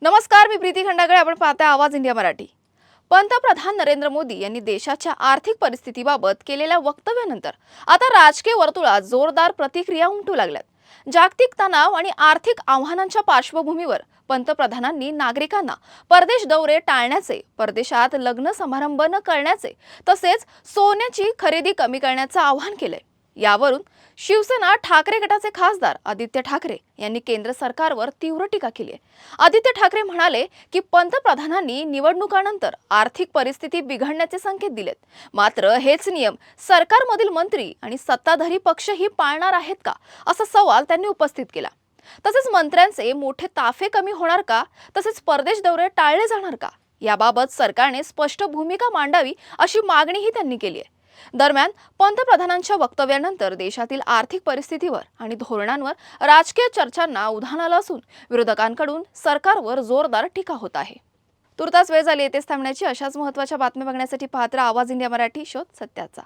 नमस्कार, मी प्रीती खंडागळे. आपण पाहताय आवाज इंडिया मराठी. पंतप्रधान नरेंद्र मोदी यांनी देशाच्या आर्थिक परिस्थितीबाबत केलेल्या वक्तव्यानंतर आता राजकीय वर्तुळात जोरदार प्रतिक्रिया उमटू लागल्यात. जागतिक तणाव आणि आर्थिक आव्हानांच्या पार्श्वभूमीवर पंतप्रधानांनी नागरिकांना परदेश दौरे टाळण्याचे, परदेशात लग्न समारंभ न करण्याचे, तसेच सोन्याची खरेदी कमी करण्याचे आवाहन केले. यावरून शिवसेना ठाकरे गटाचे खासदार आदित्य ठाकरे यांनी केंद्र सरकारवर तीव्र टीका केली आहे. आदित्य ठाकरे म्हणाले की पंतप्रधानांनी निवडणुकानंतर आर्थिक परिस्थिती बिघडण्याचे संकेत दिलेत. मात्र हेच नियम सरकारमधील मंत्री आणि सत्ताधारी पक्षही पाळणार आहेत का, असा सवाल त्यांनी उपस्थित केला. तसेच मंत्र्यांचे मोठे ताफे कमी होणार का, तसेच परदेश दौरे टाळले जाणार का, याबाबत सरकारने स्पष्ट भूमिका मांडावी अशी मागणीही त्यांनी केली आहे. दरम्यान पंतप्रधानांच्या वक्तव्यानंतर देशातील आर्थिक परिस्थितीवर आणि धोरणांवर राजकीय चर्चांना उधाण आलं असून विरोधकांकडून सरकारवर जोरदार टीका होत आहे. तुर्तास वेळ झाली येथेच थांबण्याची. अशाच महत्त्वाच्या बातम्या बघण्यासाठी पाहत राहा आवाज इंडिया मराठी. शोध सत्याचा.